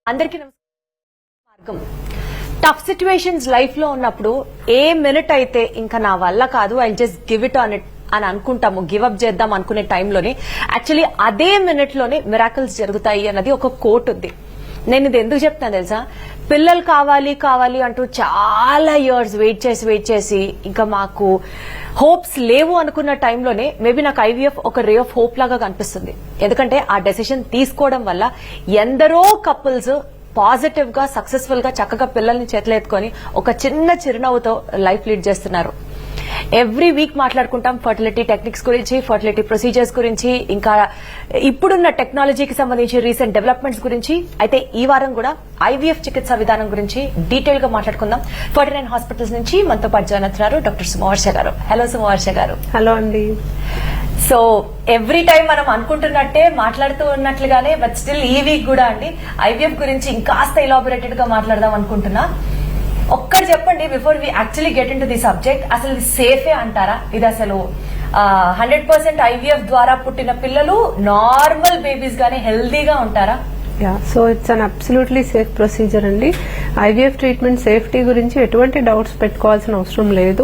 అందరికీ మార్గం. Tough situations life లో ఉన్నప్పుడు ఏ మినిట్ అయితే ఇంకా నా వల్ల కాదు I just give it on it అని అనుకుంటాము, గివ్ అప్ చేద్దాం అనుకునే టైంలోనే యాక్చువల్లీ అదే మినిట్ లోనే మిరాకిల్స్ జరుగుతాయి అన్నది ఒక కోట్ ఉంది. నేను ఇది ఎందుకు చెప్తాను తెలుసా, పిల్లలు కావాలి కావాలి అంటూ చాలా ఇయర్స్ వెయిట్ చేసి ఇంకా మాకు హోప్స్ లేవు అనుకున్న టైంలోనే మేబీ నాకు ఐవీఎఫ్ ఒక రే ఆఫ్ హోప్ లాగా కనిపిస్తుంది. ఎందుకంటే ఆ డెసిషన్ తీసుకోవడం వల్ల ఎందరో కపుల్స్ పాజిటివ్ గా సక్సెస్ఫుల్ గా చక్కగా పిల్లల్ని చేతిలో ఎత్తుకొని ఒక చిన్న చిరునవ్వుతో లైఫ్ లీడ్ చేస్తున్నారు. ఎవ్రీ వీక్ మాట్లాడుకుంటాం ఫర్టిలిటీ టెక్నిక్స్ గురించి, ఫర్టిలిటీ ప్రొసీజర్స్ గురించి, ఇంకా ఇప్పుడున్న టెక్నాలజీకి సంబంధించి రీసెంట్ డెవలప్మెంట్స్ గురించి. అయితే ఈ వారం కూడా ఐవీఎఫ్ చికిత్సా విధానం గురించి డీటెయిల్ గా మాట్లాడుకుందాం. 49 హాస్పిటల్స్ నుంచి మనతో పాటు జాయిన్ అవుతున్నారు డాక్టర్ సుమవర్ష గారు. హలో సుమవర్ష గారు. హలో అండి. సో ఎవ్రీ టైం మనం అనుకుంటున్నట్టే మాట్లాడుతూ ఉన్నట్లుగానే బట్ స్టిల్ ఈ వీక్ కూడా అండి ఐవీఎఫ్ గురించి ఇంకాస్త ఎలాబొరేటెడ్ గా మాట్లాడదాం అనుకుంటున్నా. ఒక్కటి చెప్పండి before we actually get into the subject, అసలు ఇది సేఫే అంటారా? ఇది అసలు 100% ఐవీఎఫ్ ద్వారా పుట్టిన పిల్లలు నార్మల్ బేబీస్ గానే హెల్దీగా ఉంటారా? So it's an absolutely safe procedure అండి. ఐవీఎఫ్ ట్రీట్మెంట్ సేఫ్టీ గురించి ఎటువంటి డౌట్స్ పెట్టుకోవాల్సిన అవసరం లేదు.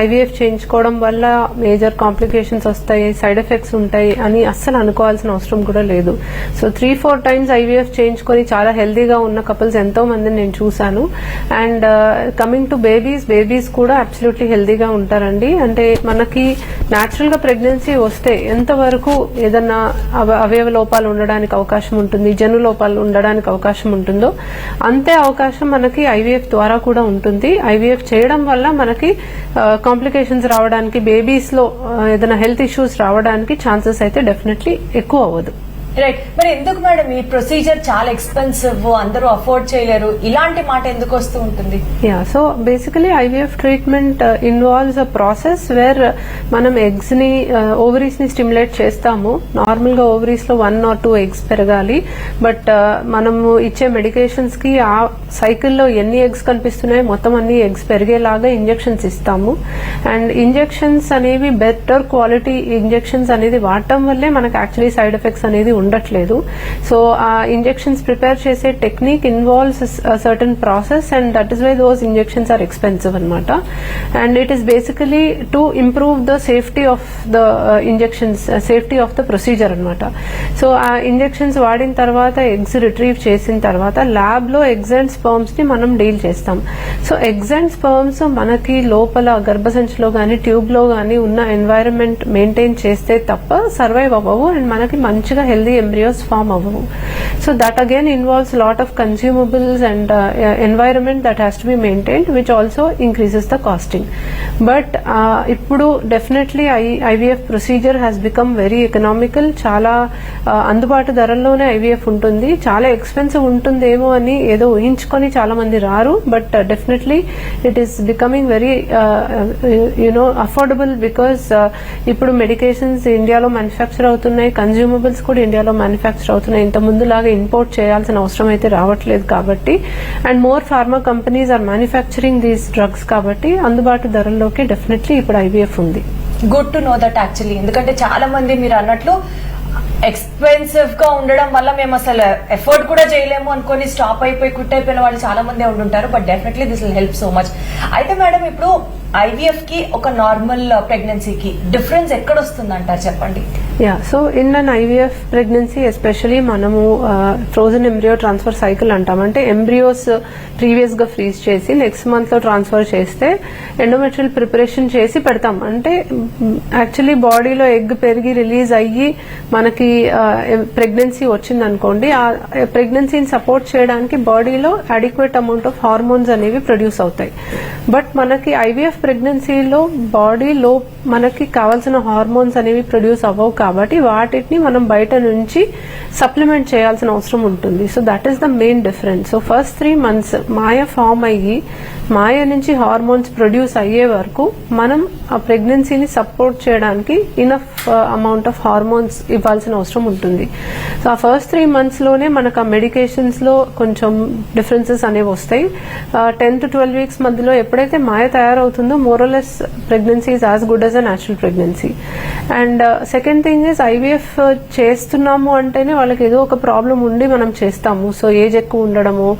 ఐవీఎఫ్ చేయించుకోవడం వల్ల మేజర్ కాంప్లికేషన్స్ వస్తాయి, సైడ్ ఎఫెక్ట్స్ ఉంటాయి అని అస్సలు అనుకోవాల్సిన అవసరం కూడా లేదు. సో 3-4 టైమ్స్ ఐవీఎఫ్ చేయించుకొని చాలా హెల్దీగా ఉన్న కపుల్స్ ఎంతో మందిని నేను చూశాను. అండ్ కమింగ్ టు బేబీస్ కూడా అబ్సల్యూట్లీ హెల్దీగా ఉంటారండి. అంటే మనకి న్యాచురల్ గా ప్రెగ్నెన్సీ వస్తే ఎంతవరకు ఏదన్నా అవయవ లోపాలు ఉండడానికి అవకాశం ఉంటుంది, జను లోపాలు ఉండడానికి అవకాశం ఉంటుందో అంతే అవకాశం మనకి ఐవీఎఫ్ ద్వారా కూడా ఉంటుంది. ఐవీఎఫ్ చేయడం వల్ల మనకి కాంప్లికేషన్స్ రావడానికి, బేబీస్ లో ఏదైనా హెల్త్ ఇష్యూస్ రావడానికి ఛాన్సెస్ అయితే డెఫినెట్లీ ఎక్కువ అవ్వదు. రైట్. మరి ఎందుకు మేడం ఈ ప్రొసీజర్ చాలా ఎక్స్పెన్సివ్, అందరూ అఫోర్డ్ చేయలేరు, ఇలాంటి మాట ఎందుకు వస్తూ ఉంటుంది? So basically IVF treatment involves a process where మనం ఎగ్స్ ని ఓవరీస్ ని స్టిమ్యులేట్ చేస్తాము. నార్మల్ గా ఓవరీస్ లో 1 or 2 ఎగ్స్ పెరగాలి. బట్ మనము ఇచ్చే మెడికేషన్స్ కి ఆ సైకిల్లో ఎన్ని ఎగ్స్ కనిపిస్తున్నాయో మొత్తం అన్ని ఎగ్స్ పెరిగేలాగా ఇంజెక్షన్స్ ఇస్తాము. అండ్ ఇంజెక్షన్స్ అనేవి బెటర్ క్వాలిటీ ఇంజెక్షన్స్ అనేది వాడటం వల్లే మనకు యాక్చువల్లీ సైడ్ ఎఫెక్ట్స్ అనేది ఉండట్లేదు. సో ఆ ఇంజెక్షన్స్ ప్రిపేర్ చేసే technique involves certain process and that is why those injections are expensive అనమాట. And it is basically to improve the safety of the injections, safety of the procedure అనమాట. So ఆ injections వాడిన తర్వాత eggs retrieve చేసిన తర్వాత lab లో eggs and sperms ని మనం డీల్ చేస్తాం. సో ఎగ్స్ అండ్ స్పర్మ్స్ మనకి లోపల గర్భసంచిలో గానీ ట్యూబ్ లో గానీ ఉన్న ఎన్వైరన్మెంట్ మెయింటైన్ చేస్తే తప్ప సర్వైవ్ అవ్వవు అండ్ మనకి మంచిగా హెల్దీ embryos form అవ్వవు. So that again involves a lot of consumables and environment that has to be maintained, which also increases the costing. But ఇప్పుడు definitely IVF procedure has become very economical. చాలా అందుబాటు ధరల్లోనే IVF ఉంటుంది. చాలా expensive ఉంటుందేమో అని ఏదో ఊహించుకొని చాలా మంది రారు. But definitely it is becoming very affordable because ఇప్పుడు మెడికేషన్స్ ఇండియాలో మ్యానుఫ్యాక్చర్ అవుతున్నాయి, కన్స్యూమబుల్స్ కూడా ఇండియాలో మ్యానుఫ్యాక్చర్ అవుతున్నాయి. ఇంత ముందులాగా ఇంపోర్ట్ చేయాల్సిన అవసరం అయితే రావట్లేదు కాబట్టి, and more pharma companies are manufacturing these drugs కాబట్టి అందుబాటు ధరల్లోకి డెఫినెట్లీ ఇప్పుడు ఐవీఎఫ్ ఉంది. Good to know that actually. ఎందుకంటే చాలా మంది మీరు అన్నట్లు ఎక్స్పెన్సివ్ గా ఉండడం వల్ల మేము అసలు ఎఫర్ట్ కూడా చేయలేము అనుకుని స్టాప్ అయిపోయి క్విట్ అయిపోయిన వాళ్ళు చాలా మంది ఉంటుంటారు. But definitely this will help so much. అయితే మేడం ఇప్పుడు ఐవీఎఫ్ కి ఒక నార్మల్ ప్రెగ్నెన్సీకి డిఫరెన్స్ ఎక్కడ వస్తుంది అంటారు చెప్పండి? So in an IVF pregnancy especially మనము ఫ్రోజన్ ఎంబ్రియో ట్రాన్స్ఫర్ సైకిల్ అంటాం. అంటే ఎంబ్రియోస్ ప్రీవియస్ గా ఫ్రీజ్ చేసి నెక్స్ట్ మంత్ లో ట్రాన్స్ఫర్ చేస్తే ఎండోమెట్రియల్ ప్రిపరేషన్ చేసి పెడతాం. అంటే యాక్చువల్లీ బాడీలో ఎగ్ పెరిగి రిలీజ్ అయ్యి మనకి ప్రెగ్నెన్సీ వచ్చింది అనుకోండి, ఆ ప్రెగ్నెన్సీని సపోర్ట్ చేయడానికి బాడీలో అడిక్వేట్ అమౌంట్ ఆఫ్ హార్మోన్స్ అనేవి ప్రొడ్యూస్ అవుతాయి. బట్ మనకి ఐవీఎఫ్ ప్రెగ్నెన్సీలో బాడీలో మనకి కావాల్సిన హార్మోన్స్ అనేవి ప్రొడ్యూస్ అవ్వవు కాబట్టి వాటిని మనం బయట నుంచి సప్లిమెంట్ చేయాల్సిన అవసరం ఉంటుంది. So that is the main difference. So first 3 months మాయ ఫామ్ అయ్యి మాయ నుంచి హార్మోన్స్ ప్రొడ్యూస్ అయ్యే వరకు మనం ఆ ప్రెగ్నెన్సీని సపోర్ట్ చేయడానికి ఇనఫ్ అమౌంట్ ఆఫ్ హార్మోన్స్ ఇవ్వాల్సిన అవసరం ఉంటుంది. సో ఆ ఫస్ట్ 3 months లోనే మనకు ఆ మెడికేషన్స్ లో కొంచెం డిఫరెన్సెస్ అనేవి వస్తాయి. 10 to 12 weeks మధ్యలో ఎప్పుడైతే మాయ తయారవుతుందో morals pregnancy is as good as a natural pregnancy. And second thing thing is IVF చేస్తున్నాము అంటేనే వాళ్ళకి ఏదో ఒక ప్రాబ్లం ఉండి మనం చేస్తాము. సో ఏజ్ ఎక్కువ ఉండడము,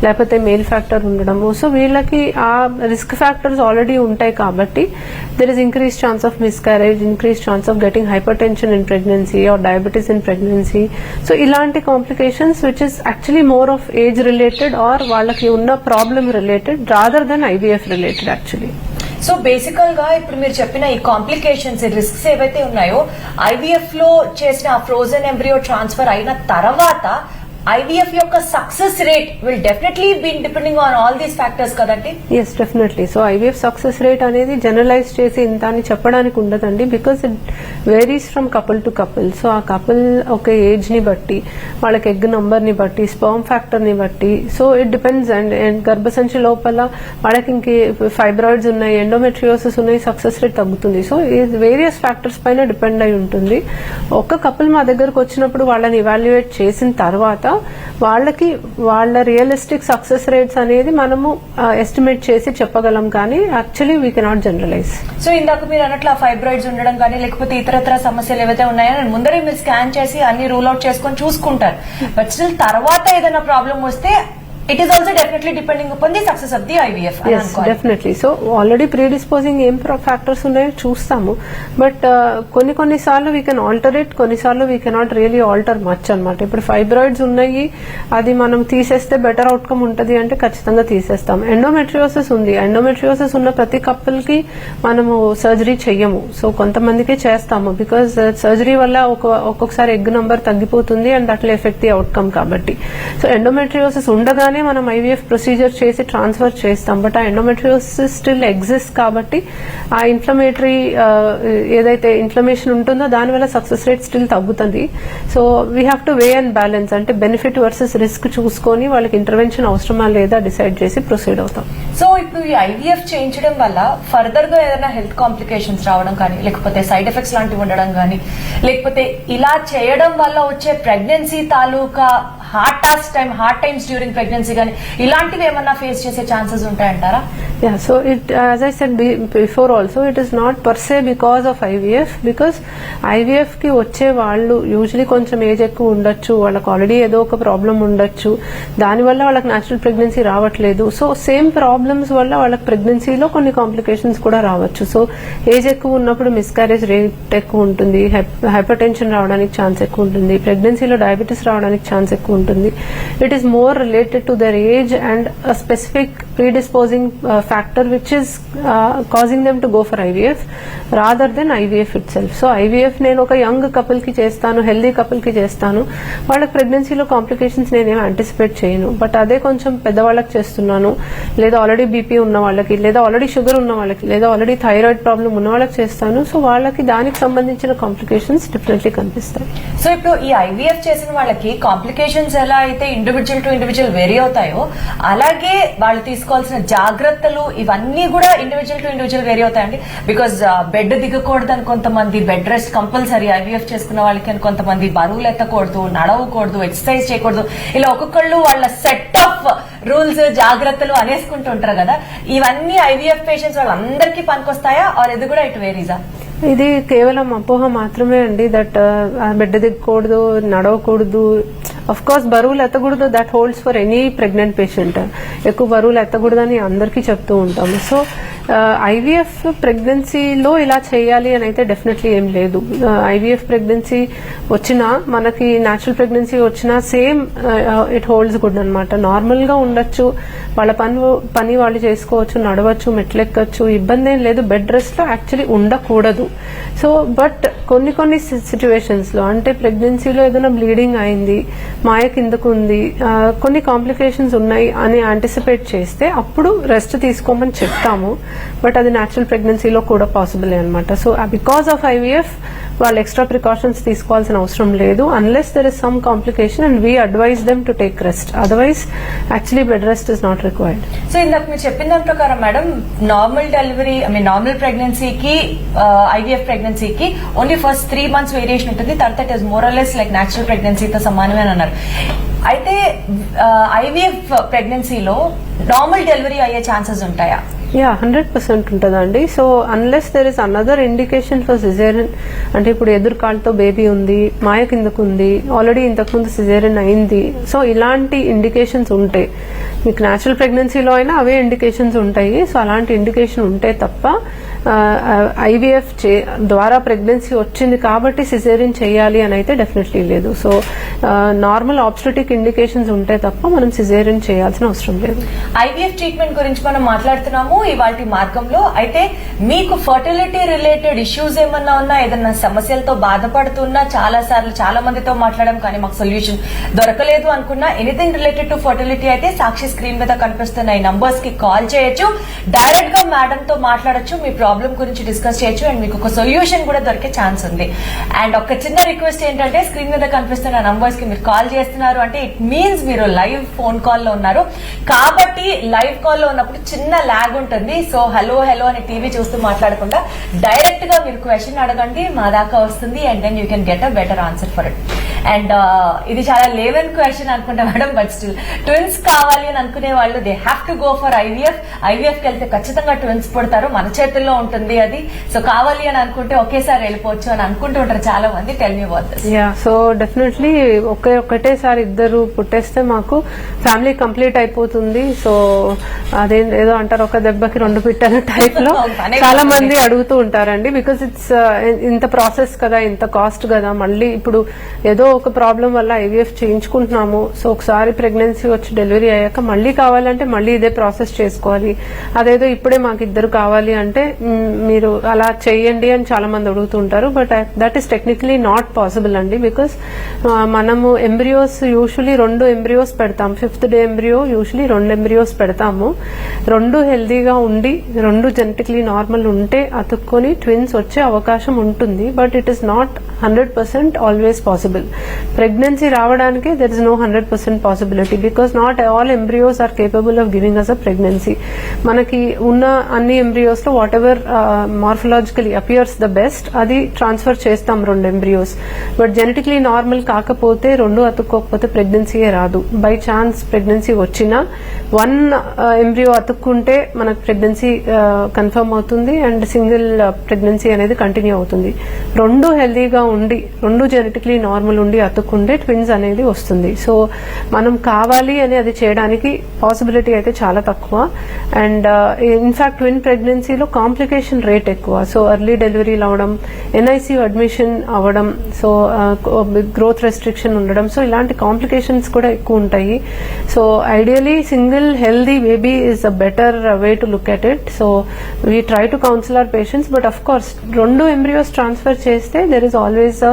లేకపోతే మేల్ ఫ్యాక్టర్ ఉండడము, సో వీళ్ళకి ఆ రిస్క్ ఫ్యాక్టర్స్ ఆల్రెడీ ఉంటాయి కాబట్టి there is increase chance of miscarriage, increase chance of getting hypertension in pregnancy or diabetes in pregnancy. So ఇలాంటి complications which is actually more of age related or వాళ్ళకి ఉన్న problem related rather than IVF related actually. So బేసికల్ గా ఇప్పుడు మీరు చెప్పిన ఈ complications, risks ఏవైతే ఉన్నాయో ఐవీఎఫ్ లో చేసిన ఫ్రోజన్ ఎంబ్రియో ట్రాన్స్ఫర్ అయిన తర్వాత ఐవీఎఫ్ యొక్క success rate will definitely be depending on all these factors కదండి. Yes, definitely. So IVF success rate అనేది జనరలైజ్ చేసి ఇంత అని చెప్పడానికి ఉండదండి, because it varies from couple to couple. So ఆ కపుల్ ఒక ఏజ్ ని బట్టి, వాళ్ళకి ఎగ్ నంబర్ ని బట్టి, స్పర్మ్ ఫ్యాక్టర్ ని బట్టి, సో ఇట్ డిపెండ్స్. అండ్ గర్భసంచి లోపల వాళ్ళకి ఇంక ఫైబ్రాయిడ్స్ ఉన్నాయి, ఎండోమెట్రియోసిస్ ఉన్నాయి, సక్సెస్ రేట్ తగ్గుతుంది. సో ఇది వేరియస్ ఫ్యాక్టర్స్ పైన డిపెండ్ అయి ఉంటుంది. ఒక కపుల్ మా దగ్గరకు వచ్చినప్పుడు వాళ్ళని ఇవాల్యుయేట్ చేసిన తర్వాత వాళ్ళకి వాళ్ళ రియలిస్టిక్ సక్సెస్ రేట్స్ అనేది మనము ఎస్టిమేట్ చేసి చెప్పగలం, కానీ actually we cannot generalize. So ఇందాక మీరు అన్నట్లు ఫైబ్రాయిడ్స్ ఉండడం కానీ లేకపోతే ఇతరత్ర సమస్యలు ఏవైతే ఉన్నాయో ముందరే మీరు స్కాన్ చేసి అన్ని రూల్ అవుట్ చేసుకొని చూసుకుంటారు. బట్ స్టిల్ తర్వాత ఏదైనా ప్రాబ్లం వస్తే it is also definitely depending upon the success of the IVF. Yes, definitely. So already predisposing ఏం ఫ్యాక్టర్స్ ఉన్నాయో చూస్తాము, బట్ కొన్ని సార్లు వీ కెన్ ఆల్టర్ ఇట్, కొన్నిసార్లు we cannot really alter much అనమాట. ఇప్పుడు ఫైబ్రాయిడ్స్ ఉన్నాయి, అది మనం తీసేస్తే బెటర్ అవుట్కమ్ ఉంటుంది అంటే ఖచ్చితంగా తీసేస్తాం. ఎండోమెట్రియోసిస్ ఉంది, ఎండోమెట్రియోసిస్ ఉన్న ప్రతి కపుల్ కి మనము సర్జరీ చెయ్యము. సో కొంతమందికి చేస్తాము, బికాస్ సర్జరీ వల్ల ఒక్కొక్కసారి ఎగ్ నంబర్ తగ్గిపోతుంది and that will effect the outcome కాబట్టి. సో ఎండోమెట్రియోసిస్ ఉండగానే మనం ఐవీఎఫ్ ప్రొసీజర్ చేసి ట్రాన్స్ఫర్ చేస్తాం, బట్ ఆ ఎండోమెట్రియోసిస్ స్టిల్ ఎగ్జిస్ట్ కాబట్టి ఆ ఇన్ఫ్లమేటరీ ఏదైతే ఇన్ఫ్లమేషన్ ఉంటుందో దానివల్ల సక్సెస్ రేట్ స్టిల్ తగ్గుతుంది. So we have to way and balance, అంటే బెనిఫిట్ వర్సెస్ రిస్క్ చూసుకొని వాళ్ళకి ఇంటర్వెన్షన్ అవసరమా లేదా డిసైడ్ చేసి ప్రొసీడ్ అవుతాం. సో ఇప్పుడు ఈ ఐవీఎఫ్ చేయించడం వల్ల ఫర్దర్ గా ఏదైనా హెల్త్ కాంప్లికేషన్స్ రావడం కానీ, లేకపోతే సైడ్ ఎఫెక్ట్స్ లాంటివి ఉండడం కానీ, లేకపోతే ఇలా చేయడం వల్ల వచ్చే ప్రెగ్నెన్సీ తాలూకా హార్ట్ టైమ్స్ డ్యూరింగ్ ప్రెగ్నెన్సీ కానీ ఇలాంటివి ఏమన్నా ఫేస్ చేసే chances ఉంటాయంటారా? Yeah, so as I said before also, it is not per se because of IVF, because IVF కి వచ్చే వాళ్ళు యూజువలీ కొంచెం ఏజ్ ఎక్కువ ఉండొచ్చు, వాళ్ళకి ఆల్రెడీ ఏదో ఒక ప్రాబ్లం ఉండొచ్చు, దానివల్ల వాళ్ళకి న్యాచురల్ ప్రెగ్నెన్సీ రావట్లేదు. సో సేమ్ ప్రాబ్లమ్స్ వల్ల వాళ్ళకి ప్రెగ్నెన్సీలో కొన్ని కాంప్లికేషన్స్ కూడా రావచ్చు. సో ఏజ్ ఎక్కువ ఉన్నప్పుడు మిస్క్యారేజ్ రేట్ ఎక్కువ ఉంటుంది, హైపర్ టెన్షన్ రావడానికి ఛాన్స్ ఎక్కువ ఉంటుంది, ప్రెగ్నెన్సీలో డయాబెటీస్ రావడానికి ఛాన్స్ ఎక్కువ ఉంటుంది. It is more related to their age and a specific predisposing factor which is causing them to go for IVF rather than IVF itself. So IVF నేను ఒక young couple కి చేస్తాను, హెల్దీ కపుల్ కి చేస్తాను, వాళ్ళకి ప్రెగ్నెన్సీలో కాంప్లికేషన్స్ నేనేం anticipate చేయను. బట్ అదే కొంచెం పెద్దవాళ్ళకి చేస్తున్నాను, లేదా ఆల్రెడీ బీపీ ఉన్న వాళ్ళకి, లేదా ఆల్రెడీ షుగర్ ఉన్న వాళ్ళకి, లేదా ఆల్రెడీ థైరాయిడ్ ప్రాబ్లం ఉన్న వాళ్ళకి చేస్తాను. సో వాళ్ళకి దానికి సంబంధించిన కాంప్లికేషన్స్ డెఫినెట్లీ కనిపిస్తాయి. సో ఇప్పుడు ఈ ఐవీఎఫ్ చేసిన వాళ్ళకి కాంప్లికేషన్స్ ఎలా అయితే ఇండివిజువల్ టు ఇండివిజువల్ వేరీ అవుతాయో, అలాగే వాళ్ళు తీసుకోవాల్సిన జాగ్రత్తలు ఇవన్నీ కూడా ఇండివిజువల్ టు ఇండివిజువల్ వేరీ అవుతాయండి. బికాజ్ బెడ్ దిగకూడదు అని కొంతమంది, బెడ్ రెస్ట్ కంపల్సరీ ఐవీఎఫ్ చేసుకున్న వాళ్ళకి అని కొంతమంది, బరువులు ఎత్తకూడదు, నడవకూడదు, ఎక్సర్సైజ్ చేయకూడదు, ఇలా ఒక్కొక్కళ్ళు వాళ్ళ సెట్ ఆఫ్ రూల్స్ జాగ్రత్తలు అనేసుకుంటూ ఉంటారు కదా. ఇవన్నీ ఐవీఎఫ్ పేషెంట్స్ వాళ్ళందరికీ పనికొస్తాయా, ఆర్ ఇది కూడా ఇటు వేరీజా? ఇది కేవలం అపోహ మాత్రమే అండి. దట్ బెడ్ దిగకూడదు, నడవకూడదు, అఫ్ కోర్స్ బరువులు ఎత్తకూడదు, that holds for any pregnant patient. ఎక్కువ బరువులు ఎత్తకూడదని అందరికీ చెప్తూ ఉంటాము. సో ఐవీఎఫ్ ప్రెగ్నెన్సీలో ఇలా చేయాలి అని అయితే డెఫినెట్లీ ఏం లేదు. ఐవీఎఫ్ ప్రెగ్నెన్సీ వచ్చినా, మనకి న్యాచురల్ ప్రెగ్నెన్సీ వచ్చినా సేమ్ ఇట్ హోల్డ్స్ గుడ్ అనమాట. నార్మల్ గా ఉండొచ్చు, వాళ్ళ పని వాళ్ళు చేసుకోవచ్చు, నడవచ్చు, మెట్లెక్కచ్చు, ఇబ్బంది ఏం లేదు. బెడ్ రెస్ట్ లో యాక్చువల్లీ ఉండకూడదు. సో బట్ కొన్ని సిచ్యువేషన్స్ లో, అంటే ప్రెగ్నెన్సీలో ఏదైనా బ్లీడింగ్ అయింది, మాయ కిందకు ఉంది, కొన్ని కాంప్లికేషన్స్ ఉన్నాయి అని యాంటిసిపేట్ చేస్తే అప్పుడు రెస్ట్ తీసుకోమని చెప్తాము. బట్ అది న్యాచురల్ ప్రెగ్నెన్సీలో కూడా పాసిబుల్ అనమాట. సో బికాస్ ఆఫ్ ఐవీఎఫ్ వాళ్ళు ఎక్స్ట్రా ప్రికాషన్స్ తీసుకోవాల్సిన అవసరం లేదు, unless there is some complication and we advise them to take rest. Otherwise actually bed rest is not required. So ఇందాక మీరు చెప్పిన దాని ప్రకారం మేడం, నార్మల్ డెలివరీ నార్మల్ ప్రెగ్నెన్సీకి ఐవీఎఫ్ ప్రెగ్నెన్సీకి ఓన్లీ ఫస్ట్ 3 months వేరియేషన్ ఉంటుంది, తర్వాత it is more or less like natural ప్రెగ్నెన్సీతో సమానమే అని అన్నారు. అయితే ఐవీఎఫ్ ప్రెగ్నెన్సీలో నార్మల్ డెలివరీ అయ్యే ఛాన్సెస్ ఉంటాయా? యా 100% ఉంటుందండి. So unless there is another indication for caesarean, అంటే ఇప్పుడు ఎదురు కాళ్ళతో బేబీ ఉంది, మాయ కిందకు ఉంది, ఆల్రెడీ ఇంతకుముందు సిజేరియన్ అయింది, సో ఇలాంటి ఇండికేషన్స్ ఉంటాయి. మీకు న్యాచురల్ ప్రెగ్నెన్సీలో అయినా అవే ఇండికేషన్స్ ఉంటాయి. సో అలాంటి ఇండికేషన్ ఉంటే తప్ప ఐవీఎఫ్ ద్వారా ప్రెగ్నెన్సీ వచ్చింది కాబట్టి సిజేరియన్ చేయాలి అని అయితే డెఫినెట్లీ లేదు. సో నార్మల్ ఆబ్స్టెటిక్ ఇండికేషన్స్ ఉంటే తప్ప మనం సిజేరియన్ చేయాల్సిన అవసరం లేదు. ఐవీఎఫ్ ట్రీట్మెంట్ గురించి మనం మాట్లాడుతున్నాము ఇవాల్టి మార్గంలో. అయితే మీకు ఫర్టిలిటీ రిలేటెడ్ ఇష్యూస్ ఏమన్నా ఉన్నా, ఏదన్నా సమస్యలతో బాధపడుతున్నా, చాలా మందితో మాట్లాడడం కానీ మాకు సొల్యూషన్ దొరకలేదు అనుకున్నా, ఎనీథింగ్ రిలేటెడ్ టు ఫర్టిలిటీ అయితే సాక్షి స్క్రీన్ మీద కనిపిస్తున్న ఈ నంబర్స్ కి కాల్ చేయొచ్చు, డైరెక్ట్ గా మేడం తో మాట్లాడొచ్చు, మీ ప్రాబ్లం గురించి డిస్కస్ చేయొచ్చు, అండ్ మీకు ఒక సొల్యూషన్ కూడా దొరికే ఛాన్స్ ఉంది. అండ్ ఒక చిన్న రిక్వెస్ట్ ఏంటంటే, స్క్రీన్ మీద కనిపిస్తున్న నంబర్స్ కి మీరు కాల్ చేస్తున్నారు అంటే ఇట్ మీన్స్ మీరు లైవ్ ఫోన్ కాల్ లో ఉన్నారు. కాబట్టి లైవ్ కాల్ లో ఉన్నప్పుడు చిన్న లాగ్ ఉంటుంది. సో హలో అని టీవీ చూస్తూ మాట్లాడకుండా డైరెక్ట్ గా మీరు క్వశ్చన్ అడగండి, మా దాకా వస్తుంది, and then you can get a better answer for it. And ఇది చాలా లేవెన్ క్వశ్చన్ అనుకుంటా మేడం, బట్ స్టిల్ ట్విన్స్ కావాలి అని అనుకునే వాళ్ళు they have to go for IVF కి వెళ్తే ఖచ్చితంగా ట్విన్స్ పుడతారు, మన చేతుల్లో ఉంటుంది అది. సో కావాలి అని అనుకుంటే ఒకేసారి వెళ్ళిపోవచ్చు అని అనుకుంటూ ఉంటారు చాలా మంది. Tell me about this. Yeah, so definitely ఒకటేసారి ఇద్దరు పుట్టేస్తే మాకు ఫ్యామిలీ కంప్లీట్ అయిపోతుంది. సో ఏదో అంటారు, ఒక దెబ్బకి రెండు పిట్టల టైప్ లో చాలా మంది అడుగుతూ ఉంటారండి. బికాస్ ఇట్స్ ఇంత ప్రాసెస్ కదా, ఇంత కాస్ట్ కదా, మళ్ళీ ఇప్పుడు ఏదో ఒక ప్రాబ్లం వల్ల ఐవీఎఫ్ చేయించుకుంటున్నాము. సో ఒకసారి ప్రెగ్నెన్సీ వచ్చి డెలివరీ అయ్యాక మళ్ళీ కావాలంటే మళ్ళీ ఇదే ప్రాసెస్ చేసుకోవాలి. అదేదో ఇప్పుడే మాకు ఇద్దరు కావాలి అంటే మీరు అలా చేయండి అని చాలా మంది అడుగుతుంటారు. But that is technically not possible అండి. బికాస్ మనము ఎంబ్రియోస్ యూజువలీ 2 ఎంబ్రియోస్ పెడతాం. 5th day embryo usually 2 embryos పెడతాము. 2 హెల్దీగా ఉండి 2 జెనెటికలీ నార్మల్ ఉంటే అతుక్కొని ట్విన్స్ వచ్చే అవకాశం ఉంటుంది. But it is not 100% always possible. Pregnancy రావడానికి there is no 100% possibility, because not all embryos are capable of giving us a pregnancy. మనకి ఉన్న అన్ని ఎంబ్రియోస్ లో whatever morphologically appears the best అది ట్రాన్స్ఫర్ చేస్తాం 2 ఎంబ్రియోస్. బట్ జెనెటికలీ నార్మల్ కాకపోతే 2 అతుక్కోకపోతే ప్రెగ్నెన్సీయే రాదు. By chance pregnancy వచ్చినా 1 ఎంబ్రియో అతుక్కుంటే మనకు ప్రెగ్నెన్సీ కన్ఫర్మ్ అవుతుంది అండ్ సింగిల్ ప్రెగ్నెన్సీ అనేది కంటిన్యూ అవుతుంది. 2 హెల్దీగా ఉండి 2 జెనెటికలీ నార్మల్ ఉండి అతుక్కుంటే ట్విన్స్ అనేది వస్తుంది. సో మనం కావాలి అని అది చేయడానికి పాసిబిలిటీ అయితే చాలా తక్కువ. అండ్ ఇన్ఫాక్ట్ ట్విన్ ప్రెగ్నెన్సీలో కాంప్లికేషన్ రేట్ ఎక్కువ. సో ఎర్లీ డెలివరీలు అవడం, ఎన్ఐసియు అడ్మిషన్ అవ్వడం, సో గ్రోత్ రెస్ట్రిక్షన్ ఉండడం, సో ఇలాంటి కాంప్లికేషన్స్ కూడా ఎక్కువ ఉంటాయి. So ideally single healthy baby is a better way to look at it. So we try to counsel our patients. But of course 2 embryos transfer చేస్తే there is always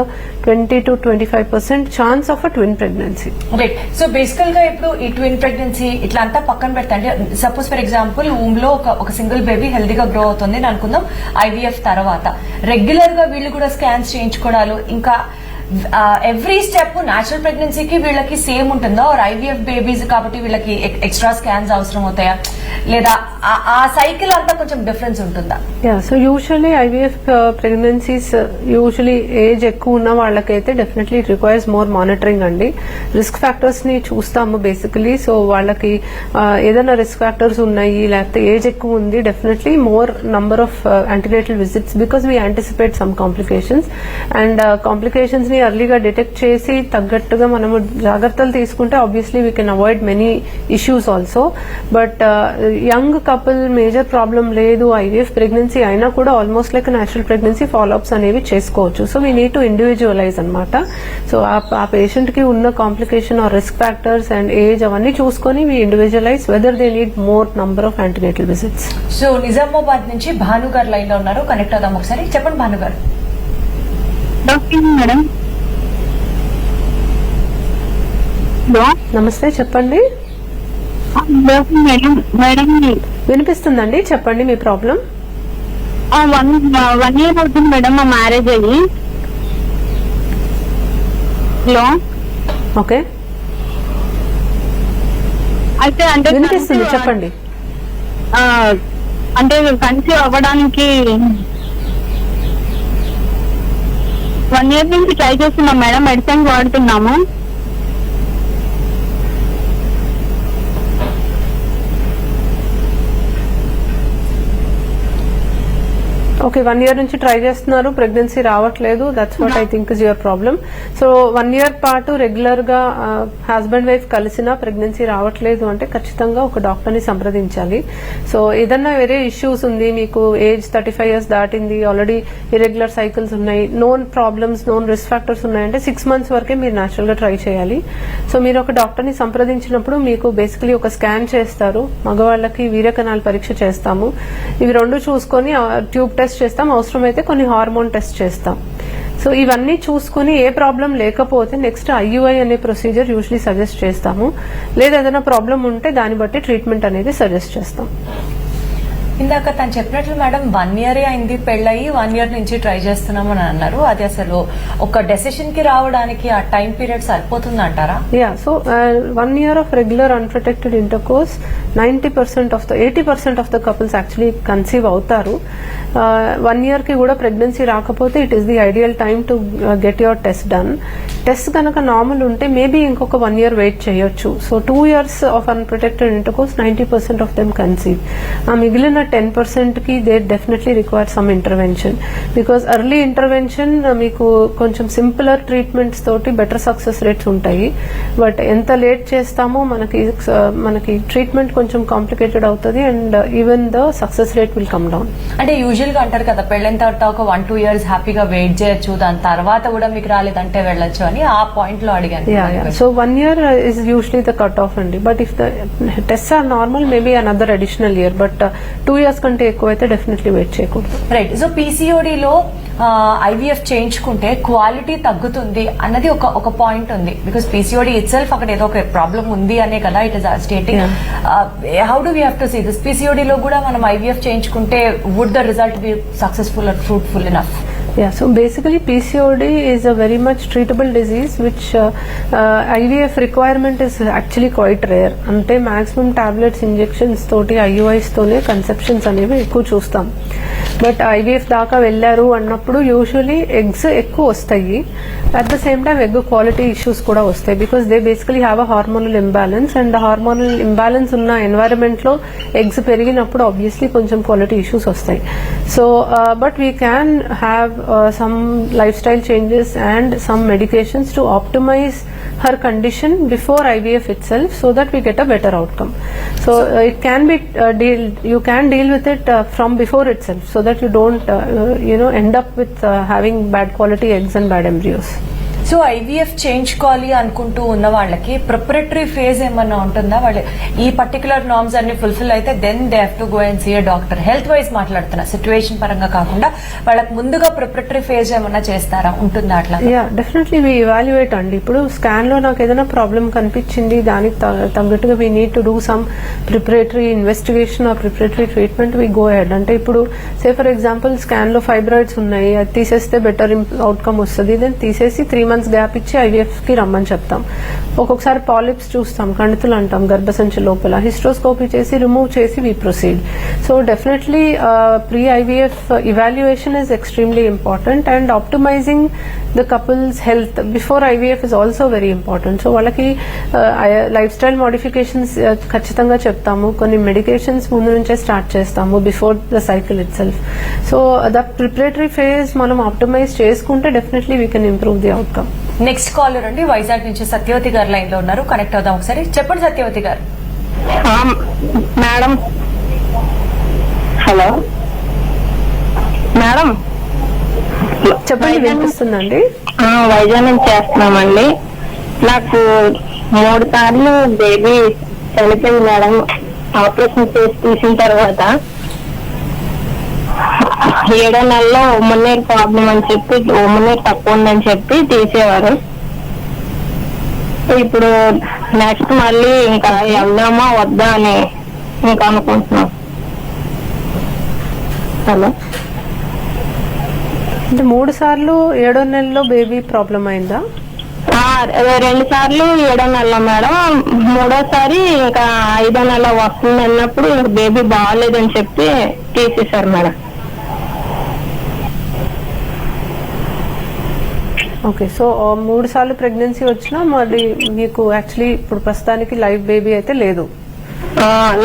20 to 25% chance of a twin pregnancy. Right. So బేసికల్ గా ఇప్పుడు ఈ twin pregnancy ఇట్లా అంతా పక్కన పెడతా, అంటే సపోజ్ ఫర్ ఎగ్జాంపుల్ వూమ్ లో ఒక సింగిల్ బేబీ హెల్దీగా గ్రో అవుతుంది అని అనుకుందాం. ఐవీఎఫ్ తర్వాత రెగ్యులర్ గా వీళ్ళు కూడా స్కాన్స్ చేయించుకోవడాలు, ఇంకా ఎవ్రీ స్టెప్ న్యాచురల్ ప్రెగ్నెన్సీకి వీళ్ళకి సేమ్ ఉంటుందా, ఆర్ ఐవీఎఫ్ బేబీస్ కాబట్టి వీళ్ళకి ఎక్స్ట్రా స్కాన్స్ అవసరం అవుతాయా, లేదా ఆ సైకిల్ అంతా కొంచెం డిఫరెన్స్ ఉంటుందా? So usually IVF pregnancies usually age ఎక్కువ ఉన్న వాళ్ళకైతే definitely it requires more monitoring అండి. రిస్క్ ఫ్యాక్టర్స్ ని చూస్తాము బేసికలీ. సో వాళ్ళకి ఏదైనా రిస్క్ ఫ్యాక్టర్స్ ఉన్నాయి లేకపోతే ఏజ్ ఎక్కువ ఉంది, definitely more number of antenatal visits, because we anticipate some complications. And complications ని ఎర్లీగా డిటెక్ట్ చేసి తగ్గట్టుగా మనము జాగ్రత్తలు తీసుకుంటే obviously we can avoid many issues also. But young couple major problem లేదు, ఐవీఎఫ్ ప్రెగ్నెన్సీ అయినా కూడా almost like natural pregnancy follow ups అనేవి చేసుకోవచ్చు. So we need to individualize అనమాట. సో ఆ పేషెంట్ కి ఉన్న complication or risk factors and age అవన్నీ చూసుకొని we individualise whether they need more number of antenatal visits. So Nizamabad నుంచి భాను గారు లైన్ లో ఉన్నారు, కనెక్ట్ అవుదాం ఒకసారి. చెప్పండి భాను గారు. మేడం నమస్తే, చెప్పండి. మేడం మేడం వినిపిస్తుందండి, చెప్పండి మీ ప్రాబ్లం. 1 year అవుతుంది మేడం మా మ్యారేజ్ అయ్యి. హలో, ఓకే, అయితే అంటే వినిపిస్తుంది, చెప్పండి. అంటే కన్సీవ్ అవ్వడానికి 1 year నుంచి ట్రై చేస్తున్నాం మేడం, మెడిసిన్ వాడుతున్నాము. ఓకే, 1 year నుంచి ట్రై చేస్తున్నారు, ప్రెగ్నెన్సీ రావట్లేదు. That's what I think is your problem. So 1 year పాటు రెగ్యులర్ గా హస్బెండ్ వైఫ్ కలిసినా ప్రెగ్నెన్సీ రావట్లేదు అంటే ఖచ్చితంగా ఒక డాక్టర్ ని సంప్రదించాలి. సో ఏదన్నా వేరే ఇష్యూస్ ఉంది, మీకు ఏజ్ 35 years దాటింది, ఆల్రెడీ ఇరెగ్యులర్ సైకిల్స్ ఉన్నాయి, known problems, known risk factors ఉన్నాయంటే 6 months వరకే మీరు న్యాచురల్ గా ట్రై చేయాలి. సో మీరు ఒక డాక్టర్ ని సంప్రదించినప్పుడు మీకు బేసికలీ ఒక స్కాన్ చేస్తారు, మగవాళ్ళకి వీర్యకణాల పరీక్ష చేస్తాము, ఇవి రెండు చూసుకొని ట్యూబ్ టెస్ట్ చేస్తాం, అవసరమైతే కొన్ని హార్మోన్ టెస్ట్ చేస్తాం. సో ఇవన్నీ చూసుకుని ఏ ప్రాబ్లం లేకపోతే నెక్స్ట్ IUI అనే ప్రొసీజర్ యూజువలీ సజెస్ట్ చేస్తాము. లేదా ఏదైనా ప్రాబ్లం ఉంటే దాన్ని బట్టి ట్రీట్మెంట్ అనేది సజెస్ట్ చేస్తాం. ఇందాక తను చెప్పినట్లు మేడం 1 year అయింది పెళ్ళయి, 1 year నుంచి ట్రై చేస్తున్నాం అని అన్నారు. అది అసలు ఒక డెసిషన్ కి రావడానికి ఆ టైం పీరియడ్ సరిపోతుంది అంటారా? Yeah, so 1 year of regular unprotected intercourse 80% of the couples actually conceive అవుతారు. 1 year కి కూడా ప్రెగ్నెన్సీ రాకపోతే it is the ideal time to get your test done. Test కనుక నార్మల్ ఉంటే మేబీ ఇంకొక 1 year వెయిట్ చేయొచ్చు. So 2 years of unprotected intercourse 90% of them conceive. ఆ మిగిలిన 10% కి they definitely require some intervention. Because early intervention మీకు కొంచెం simpler treatments తోటి బెటర్ సక్సెస్ రేట్స్ ఉంటాయి. బట్ ఎంత లేట్ చేస్తామో మనకి ట్రీట్మెంట్ కొంచెం కాంప్లికేటెడ్ అవుతుంది and even the success rate will come down. అంటే యూజువల్ గా అంటారు కదా, పెళ్ళైన తర్వాత ఒక 1-2 years హ్యాపీగా వెయిట్ చేయొచ్చు, దాని తర్వాత కూడా మీకు రాలేదంటే వెళ్ళొచ్చు అని, ఆ పాయింట్ లో అడిగాను. So 1 year is usually the cut off అండి. But if the test are normal maybe another additional year, but 2 years కంటే ఎక్కువ అయితే డెఫినెట్లీ వెయిట్ చేయకూడదు. రైట్. సో PCOD లో IVF చేయించుకుంటే క్వాలిటీ తగ్గుతుంది అన్నది ఒక పాయింట్ ఉంది. బికాస్ PCOD ఇట్ సెల్ఫ్ అక్కడ ఏదో ఒక ప్రాబ్లం ఉంది అనే కదా it is stating. How do we have to see this? PCOD లో కూడా మనం IVF చేయించుకుంటే would the result be successful or fruitful enough? Yeah, so basically PCOD is a very much treatable disease which IVF requirement is actually quite rare. అంటే maximum tablets, injections తోటి IUIs తోనే conceptions అనేవి ఎక్కువ చూస్తాం. But IVF దాకా వెళ్ళారు అన్నప్పుడు usually eggs ఎక్కువ వస్తాయి, at the same time egg quality issues కూడా వస్తాయి. Because they basically have a hormonal imbalance and hormonal imbalance ఉన్న ఎన్వైరన్మెంట్ లో ఎగ్స్ పెరిగినప్పుడు ఆబ్వియస్లీ కొంచెం క్వాలిటీ ఇష్యూస్ వస్తాయి. So but we can have some lifestyle changes and some medications to optimize her condition before IVF itself so that we get a better outcome. So it can be you can deal with it from before itself so that you don't end up with having bad quality eggs and bad embryos. So IVF చేయించుకోవాలి అనుకుంటూ ఉన్న వాళ్ళకి preparatory phase ఏమన్నా ఉంటుందా? వాళ్ళు ఈ particular norms అన్ని fulfil అయితే then they have to go and see a doctor. Health wise మాట్లాడుతున్నా, సిచ్యువేషన్ పరంగా కాకుండా వాళ్ళకి ముందుగా ప్రిపరేటరీ ఫేజ్ ఏమన్నా చేస్తారా? ఉంటుందా అట్లా? యా, డెఫినెట్లీ వి ఇవాల్యుయేట్ అండి. ఇప్పుడు స్కాన్ లో నాకు ఏదైనా ప్రాబ్లం కనిపించింది, దానికి తగ్గట్టుగా we need to do some preparatory investigation or preparatory treatment, we go ahead. అంటే ఇప్పుడు సే ఫర్ ఎగ్జాంపుల్ స్కాన్ లో ఫైబ్రాయిడ్స్ ఉన్నాయి, అది తీసేస్తే బెటర్ అవుట్కమ్ వస్తుంది, దెన్ తీసేసి 3 months గ్యాప్ ఇచ్చి IVF కి రమ్మని చెప్తాం. ఒక్కొక్కసారి పాలిప్స్ చూస్తాం, కణితులు అంటాం గర్భసంచి లోపల, హిస్ట్రోస్కోపీ చేసి రిమూవ్ చేసి we proceed. So definitely pre IVF evaluation is extremely important and optimizing the couple's health before IVF is also very important. So వాళ్ళకి లైఫ్ స్టైల్ మోడిఫికేషన్స్ ఖచ్చితంగా చెప్తాము, కొన్ని మెడికేషన్స్ ముందు నుంచే స్టార్ట్ చేస్తాము before the cycle itself. So the preparatory phase మనం optimize చేసుకుంటే definitely we can improve the outcome. Next caller అండి, వైజాగ్ నుంచి సత్యవతి గారు లైన్ లో ఉన్నారు, కనెక్ట్ అవుదాం ఒకసారి. చెప్పండి సత్యవతి గారు. మేడం, హలో మేడం, చెప్పండి, వినిపిస్తుందండి. వైజాగ్ నుంచి చేస్తున్నామండి. నాకు 3 సార్లు బేబీ చనిపోయింది మేడం. ఆపరేషన్ చేసి తీసిన తర్వాత 7వ నెలలో ఉమ్మనీరు ప్రాబ్లం అని చెప్పి, ఉమ్మనీరు తక్కువ ఉందని చెప్పి తీసేవారు. ఇప్పుడు నెక్స్ట్ మళ్ళీ ఇంకా వెళ్దామా వద్దా అని ఇంకా అనుకుంటున్నాం. హలో, అంటే 3 సార్లు 7వ నెలలో బేబీ ప్రాబ్లం అయిందా? 2 సార్లు 7వ నెలలో మేడం. 3వసారి ఇంకా 5వ నెల వస్తుంది అన్నప్పుడు ఇంకా బేబీ బాగాలేదని చెప్పి తీసేశారు మేడం. ఓకే, సో 3 సార్లు ప్రెగ్నెన్సీ వచ్చినా మరి మీకు యాక్చువల్లీ ఇప్పుడు ప్రస్తుతానికి లైవ్ బేబీ అయితే లేదు?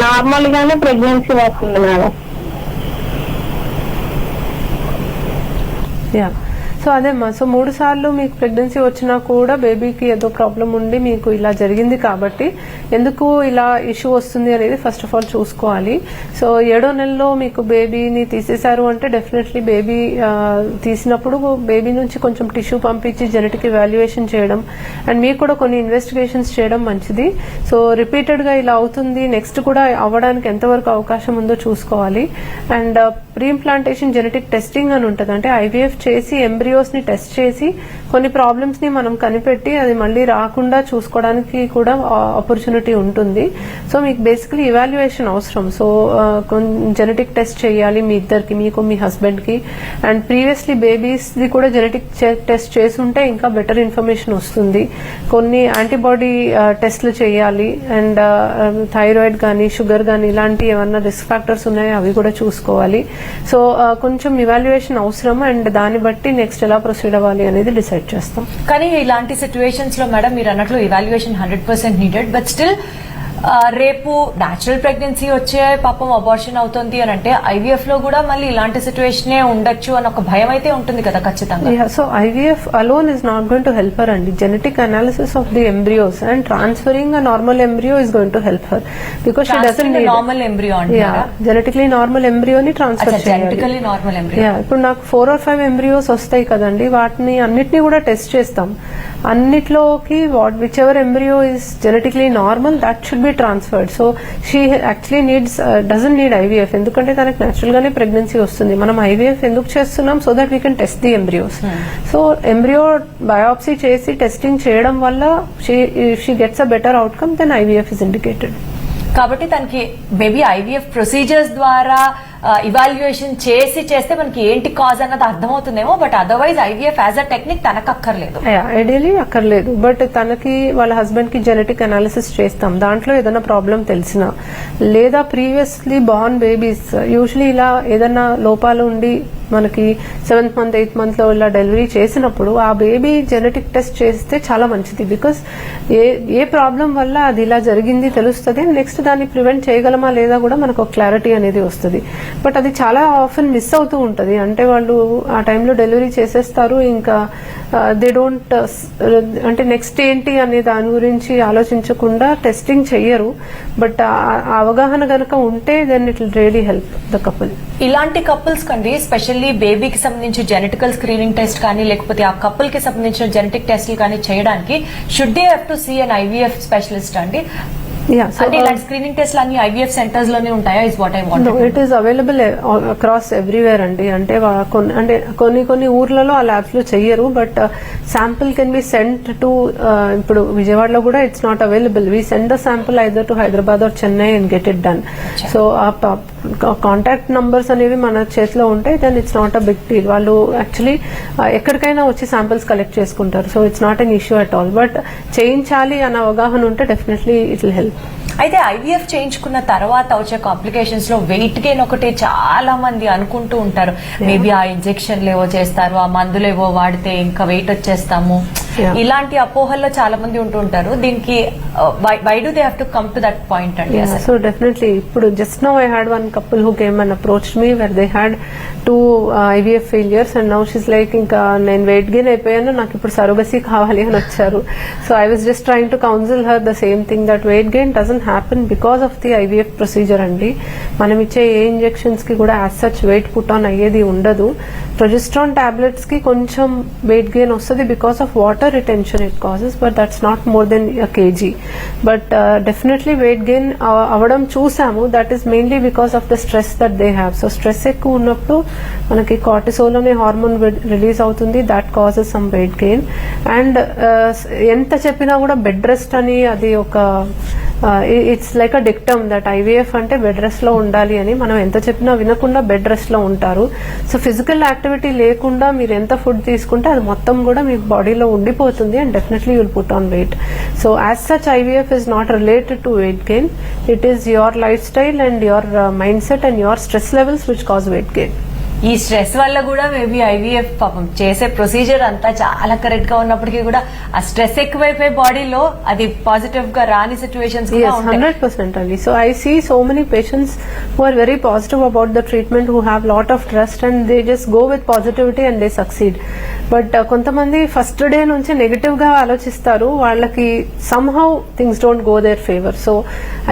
నార్మల్ గానే ప్రెగ్నెన్సీ వస్తుంది మేడం. యా, సో అదేమ్మా, సో 3 సార్లు మీకు ప్రెగ్నెన్సీ వచ్చినా కూడా బేబీకి ఏదో ప్రాబ్లం ఉండి మీకు ఇలా జరిగింది కాబట్టి ఎందుకు ఇలా ఇష్యూ వస్తుంది అనేది ఫస్ట్ ఆఫ్ ఆల్ చూసుకోవాలి. సో 7వ నెలలో మీకు బేబీని తీసేశారు అంటే డెఫినెట్లీ బేబీ తీసినప్పుడు బేబీ నుంచి కొంచెం టిష్యూ పంపించి జెనెటిక్ ఇవాల్యుయేషన్ చేయడం అండ్ మీకు కూడా కొన్ని ఇన్వెస్టిగేషన్స్ చేయడం మంచిది. సో రిపీటెడ్గా ఇలా అవుతుంది, నెక్స్ట్ కూడా అవ్వడానికి ఎంతవరకు అవకాశం ఉందో చూసుకోవాలి. And pre implantation genetic testing అని ఉంటుంది, అంటే ఐవీఎఫ్ చేసి ఎంబ్రియోస్ ని టెస్ట్ చేసి కొన్ని ప్రాబ్లమ్స్ ని మనం కనిపెట్టి అది మళ్ళీ రాకుండా చూసుకోవడానికి కూడా ఆపర్చునిటీ ఉంటుంది. సో మీకు బేసికలీ ఇవాల్యుయేషన్ అవసరం. సో జెనెటిక్ టెస్ట్ చేయాలి మీ ఇద్దరికి, మీకు మీ హస్బెండ్ కి. అండ్ ప్రీవియస్లీ బేబీస్ ది కూడా జెనెటిక్ టెస్ట్ చేసి ఉంటే ఇంకా బెటర్ ఇన్ఫర్మేషన్ వస్తుంది. కొన్ని యాంటీబాడీ టెస్ట్లు చేయాలి అండ్ థైరాయిడ్ కానీ షుగర్ కానీ ఇలాంటి ఏమన్నా రిస్క్ ఫ్యాక్టర్స్ ఉన్నాయో అవి కూడా చూసుకోవాలి. సో కొంచెం ఇవాల్యుయేషన్ అవసరం అండ్ దాన్ని బట్టి నెక్స్ట్ ఎలా ప్రొసీడ్ అవ్వాలి అనేది డిసైడ్ చేస్తాం. కానీ ఇలాంటి సిచ్యువేషన్స్ లో మేడం మీరు అన్నట్లు ఇవాల్యుయేషన్ 100% నీడెడ్. బట్ స్టిల్ రేపు న్యాచురల్ ప్రెగ్నెన్సీ వచ్చే పాపం అబార్షన్ అవుతుంది అని అంటే ఐవీఎఫ్ లో కూడా మళ్ళీ ఇలాంటి సిచ్యువేషనే ఉండొచ్చు అని ఒక భయం అయితే ఉంటుంది కదా ఖచ్చితంగా. So IVF alone is not going to help her అండి. Genetic analysis of the embryos and transferring a normal embryo is going to help her because she doesn't need normal embryo అంటారా? జెనెటిక్లీ నార్మల్ ఎంబ్రియోని transfer genetically normal embryo. ఇప్పుడు నాకు 4 or 5 embryos వస్తాయి కదండి, వాటిని అన్నిటినీ కూడా టెస్ట్ చేస్తాం. అన్నిట్లోకి whichever embryo is genetically normal that should be transferred. So she actually needs doesn't need IVF, ఎందుకంటే తనకు న్యాచురల్ గానే ప్రెగ్నెన్సీ వస్తుంది. మనం ఐవీఎఫ్ ఎందుకు చేస్తున్నాం? So that we can test the embryos. So embryo biopsy చేసి టెస్టింగ్ చేయడం వల్ల she gets a better outcome then IVF is indicated. కాబట్టి తనకి మేబీ ఐవీఎఫ్ ప్రొసీజర్స్ ద్వారా ఇవాల్యుయేషన్ చేస్తే మనకి ఏంటి కాజ్ అన్నది అర్థమవుతుందేమో. But otherwise IVF as a technique తనకు అక్కర్లేదు. ఐడియలీ అక్కర్లేదు. బట్ తనకి వాళ్ళ హస్బెండ్ కి జెనెటిక్ అనాలిసిస్ చేస్తాం, దాంట్లో ఏదైనా ప్రాబ్లం తెలిసినా లేదా ప్రీవియస్లీ బార్న్ బేబీస్ యూజువలీ ఇలా ఏదైనా లోపాలు ఉండి మనకి 7th month 8th month లో ఇలా డెలివరీ చేసినప్పుడు ఆ బేబీ జెనెటిక్ టెస్ట్ చేస్తే చాలా మంచిది. బికాస్ ఏ ప్రాబ్లం వల్ల అది ఇలా జరిగింది తెలుస్తుంది, నెక్స్ట్ దాన్ని ప్రివెంట్ చేయగలమా లేదా కూడా మనకు క్లారిటీ అనేది వస్తుంది. బట్ అది చాలా ఆఫెన్ మిస్ అవుతూ ఉంటది. అంటే వాళ్ళు ఆ టైంలో డెలివరీ చేసేస్తారు, ఇంకా దే డోంట్ అంటే నెక్స్ట్ ఏంటి అనే దాని గురించి ఆలోచించకుండా టెస్టింగ్ చెయ్యరు. బట్ ఆ అవగాహన గనక ఉంటే then it will really help the couple. ఇలాంటి కపుల్స్ కండి స్పెషల్లీ బేబీకి సంబంధించి జెనెటికల్ స్క్రీనింగ్ టెస్ట్ కానీ లేకపోతే ఆ కపుల్ కి సంబంధించిన జెనెటిక్ టెస్ట్లు కానీ చేయడానికి should they have to see an IVF specialist అండి? అంటే ఇలాంటి స్క్రీనింగ్ టెస్ట్ అన్ని ఐవీఎఫ్ సెంటర్స్ లోనే ఉంటాయా? Is what I want. It is available across everywhere అండి. అంటే కొన్ని ఊర్లలో ఆ ల్యాబ్స్ లో చెయ్యరు, but sample can be sent to, ఇప్పుడు విజయవాడలో కూడా it's not available. We send the sample either to Hyderabad or Chennai and get it done. So ఆ కాంటాక్ట్ నంబర్స్ అనేవి మన చేతిలో ఉంటాయి, then it's not a big deal. వాళ్ళు యాక్చువల్లీ ఎక్కడికైనా వచ్చి శాంపిల్స్ కలెక్ట్ చేసుకుంటారు. So it's not an issue at all. But చేయించాలి అన్న అవగాహన ఉంటే డెఫినెట్లీ ఇట్ విల్ హెల్ప్. అయితే ఐవీఎఫ్ చేయించుకున్న తర్వాత వచ్చే కాంప్లికేషన్స్ లో వెయిట్ గెయిన్ ఒకటి చాలా మంది అనుకుంటూ ఉంటారు. మేబీ ఆ ఇంజెక్షన్లు ఏవో చేస్తారు, ఆ మందులు ఏవో వాడితే ఇంకా వెయిట్ వచ్చేస్తాము, ఇలాంటి అపోహల్లో చాలా మంది ఉంటూ ఉంటారు. దీనికి why do they have to come to that point అండి? సో డెఫినెట్లీ ఇప్పుడు just now I had one couple who came and approached me where they had 2 IVF failures and now she's like ఇంకా నేను weight gain అయిపోయాను, నాకు ఇప్పుడు surrogacy కావాలి అని వచ్చారు. So I was just trying to counsel her the same thing that weight gain doesn't happen because of the IVF procedure అండి. మనం ఇచ్చే ఏ ఇంజెక్షన్స్ కి కూడా as such weight put on అయ్యేది ఉండదు. ప్రొజెస్ట్రాన్ టాబ్లెట్స్ కి కొంచెం వెయిట్ గెయిన్ వస్తుంది because of water retention it causes, but that's not more than a kg. But definitely weight gain అవ్వడం చూసాము. That is mainly because of the stress that they have. So stress ఎక్కువ ఉన్నప్పుడు మనకి cortisol అనే hormone release అవుతుంది, that causes some weight gain. And ఎంత చెప్పినా కూడా బెడ్ రెస్ట్ అని అది ఒక it's like a dictum that IVF అంటే బెడ్ రెస్ట్ లో ఉండాలి అని. మనం ఎంత చెప్పినా వినకుండా బెడ్ రెస్ట్ లో ఉంటారు. సో ఫిజికల్ యాక్టివిటీ లేకుండా మీరు ఎంత ఫుడ్ తీసుకుంటే అది మొత్తం కూడా మీ బాడీలో ఉండిపోతుంది and definitely you'll put on weight. So as such IVF is not related to weight gain. It is your life style and your mind set and your stress levels which cause weight gain. ఈ stress వల్ల కూడా maybe IVF పాపం చేసే procedure అంతా చాలా correct గా ఉన్నప్పటికీ కూడా ఆ స్ట్రెస్ ఎక్కువైపోయి బాడీలో అది పాజిటివ్ గా రాని సిచ్యువేషన్స్ కూడా Yes, ఉంటాయి. 100% Ali. So I see so many patients who are very positive about the treatment, who have lot of trust, and they just go with positivity and they succeed. But కొంతమంది first day నుంచి negative గా ఆలోచిస్తారు, వాళ్ళకి somehow things don't go their favor. So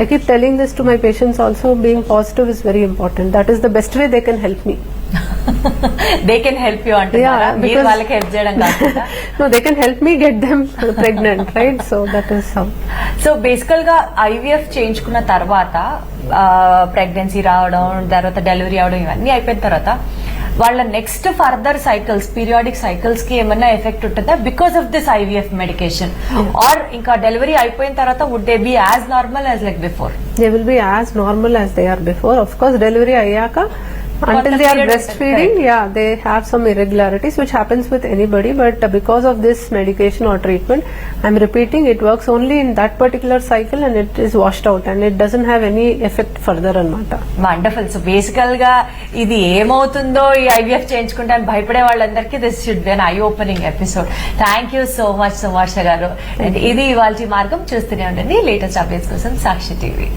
I keep telling this to my patients also, being positive is very important. That is the best way they can help me. They can help you అంటున్నారా? Yeah, మీరు because- వాళ్ళకి help చేయడం కాకుండా No, they can help me get them pregnant, right? So that is how. So బేసికల్ గా IVF చేయించుకున్న తర్వాత pregnancy రావడం, తర్వాత డెలివరీ అవడం, ఇవన్నీ అయిపోయిన తర్వాత వాళ్ళ next further cycles, periodic cycles కి ఏమన్నా ఎఫెక్ట్ ఉంటుందా because of this IVF medication? Or ఇంకా డెలివరీ అయిపోయిన తర్వాత would they be as normal as like before? They will be as normal as they are before. Of course, delivery ayyaka, until they are period is breastfeeding, correct. yeah, they have some irregularities which happens with anybody, but because of this medication or treatment, I'm repeating, it works only in that particular cycle and it is washed out and it doesn't have any effect further anamata. Wonderful. So బేసికల్ గా ఇది ఏమవుతుందో ఈ IVF చేయించుకుంటే అని భయపడే వాళ్ళందరికీ this should be an eye opening episode. Thank you so much Sumarsha గారు. And ఇది ఇవాల్టి మార్గం. చూస్తూనే ఉండండి లేటెస్ట్ అప్డేట్స్ కోసం సాక్షి టీవీ.